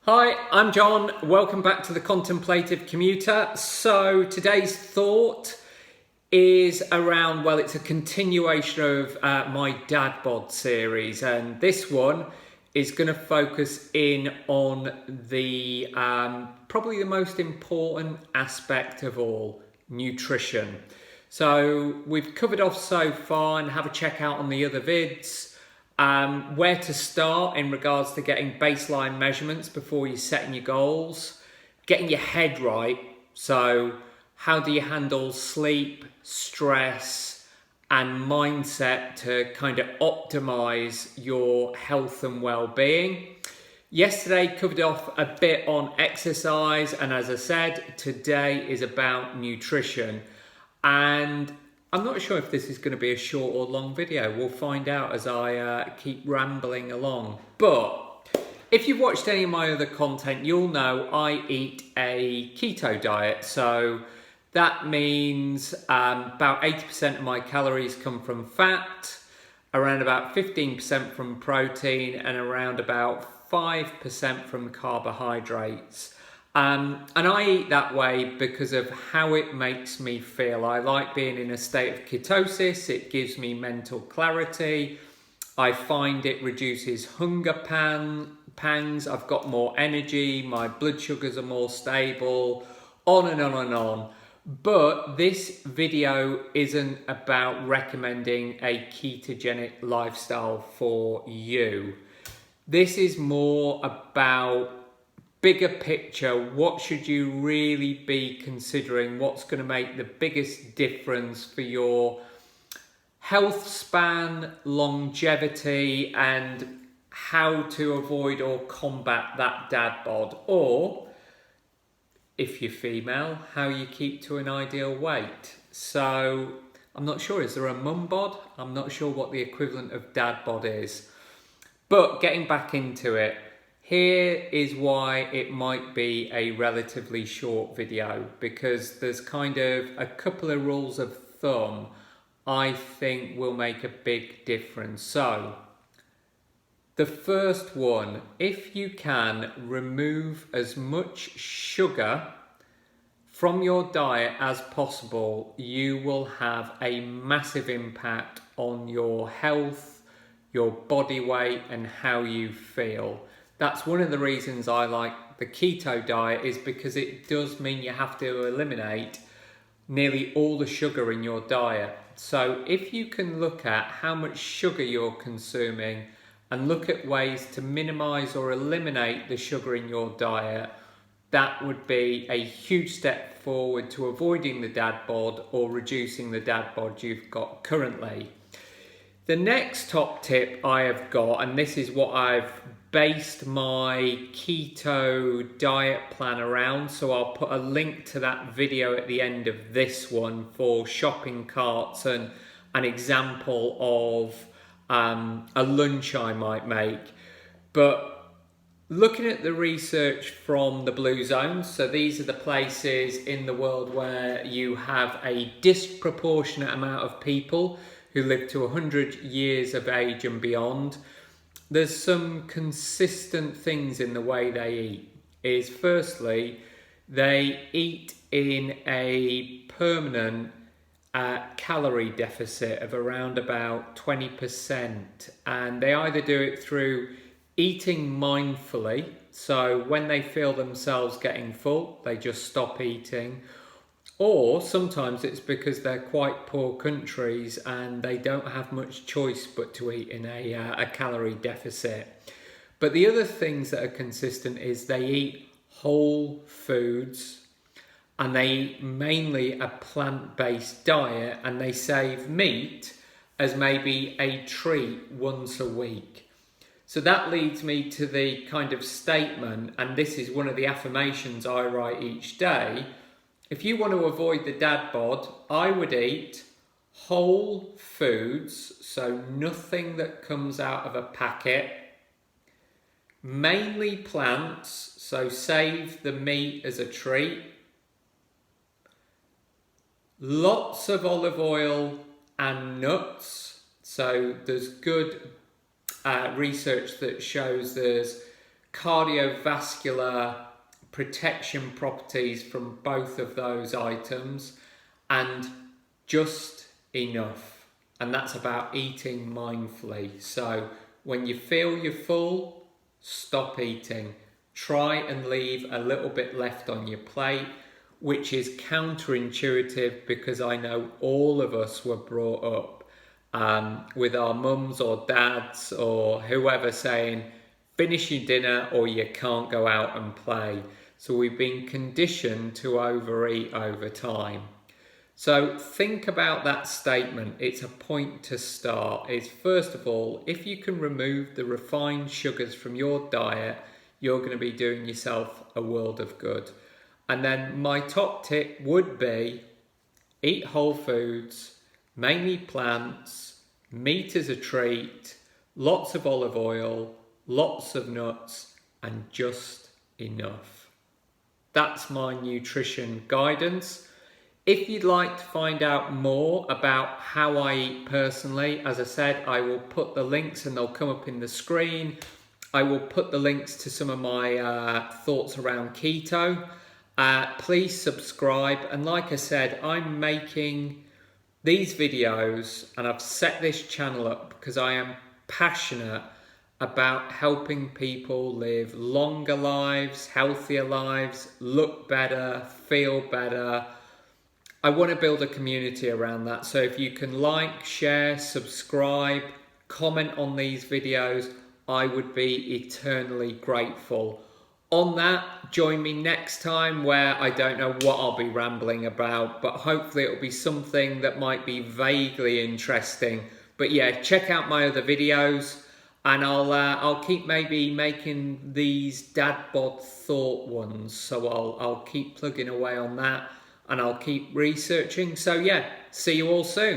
Hi, I'm John. Welcome back to the Contemplative Commuter. So today's thought is around, well, it's a continuation of my Dad Bod series, and this one is going to focus in on the probably the most important aspect of all, nutrition. So we've covered off so far, and have a check out on the other vids. Where to start in regards to getting baseline measurements before you're setting your goals, getting your head right. So how do you handle sleep, stress, and mindset to kind of optimize your health and well-being? Yesterday covered off a bit on exercise, and as I said, today is about nutrition. And I'm not sure if this is going to be a short or long video. We'll find out as I keep rambling along. But if you've watched any of my other content, you'll know I eat a keto diet. So that means about 80% of my calories come from fat, around about 15% from protein, and around about 5% from carbohydrates. And I eat that way because of how it makes me feel. I like being in a state of ketosis. It gives me mental clarity. I find it reduces hunger pangs. I've got more energy. My blood sugars are more stable. On and on and on. But this video isn't about recommending a ketogenic lifestyle for you. This is more about bigger picture. What should you really be considering? What's going to make the biggest difference for your health span, longevity, and how to avoid or combat that dad bod? Or, if you're female, how you keep to an ideal weight. So I'm not sure, is there a mum bod? I'm not sure what the equivalent of dad bod is. But getting back into it, here is why it might be a relatively short video, because there's kind of a couple of rules of thumb I think will make a big difference. So the first one, if you can remove as much sugar from your diet as possible, you will have a massive impact on your health, your body weight, and how you feel. That's one of the reasons I like the keto diet, is because it does mean you have to eliminate nearly all the sugar in your diet. So if you can look at how much sugar you're consuming and look at ways to minimize or eliminate the sugar in your diet, that would be a huge step forward to avoiding the dad bod or reducing the dad bod you've got currently. The next top tip I have got, and this is what I've based my keto diet plan around, so I'll put a link to that video at the end of this one for shopping carts and an example of a lunch I might make. But looking at the research from the blue zones, so these are the places in the world where you have a disproportionate amount of people who live to 100 years of age and beyond. There's some consistent things in the way they eat. Is firstly, they eat in a permanent calorie deficit of around about 20%, and they either do it through eating mindfully, so when they feel themselves getting full, they just stop eating, or sometimes it's because they're quite poor countries and they don't have much choice but to eat in a calorie deficit. But the other things that are consistent is they eat whole foods, and they eat mainly a plant-based diet, and they save meat as maybe a treat once a week. So that leads me to the kind of statement, and this is one of the affirmations I write each day. If you want to avoid the dad bod, I would eat whole foods, so nothing that comes out of a packet, mainly plants, so save the meat as a treat, lots of olive oil and nuts, so there's good research that shows there's cardiovascular protection properties from both of those items, and just enough. And that's about eating mindfully. So when you feel you're full, stop eating. Try and leave a little bit left on your plate, which is counterintuitive because I know all of us were brought up with our mums or dads or whoever saying, finish your dinner or you can't go out and play. So we've been conditioned to overeat over time. So think about that statement. It's a point to start. Is first of all, if you can remove the refined sugars from your diet, you're going to be doing yourself a world of good. And then my top tip would be eat whole foods, mainly plants, meat as a treat, lots of olive oil, lots of nuts, and just enough. That's my nutrition guidance. If you'd like to find out more about how I eat personally, as I said, I will put the links and they'll come up in the screen. I will put the links to some of my thoughts around keto. Please subscribe. And like I said, I'm making these videos and I've set this channel up because I am passionate about helping people live longer lives, healthier lives, look better, feel better. I want to build a community around that. So if you can like, share, subscribe, comment on these videos, I would be eternally grateful. On that, join me next time where I don't know what I'll be rambling about, but hopefully it'll be something that might be vaguely interesting. But yeah, check out my other videos. And I'll keep maybe making these Dad Bod thought ones. So I'll keep plugging away on that and I'll keep researching. So yeah, see you all soon.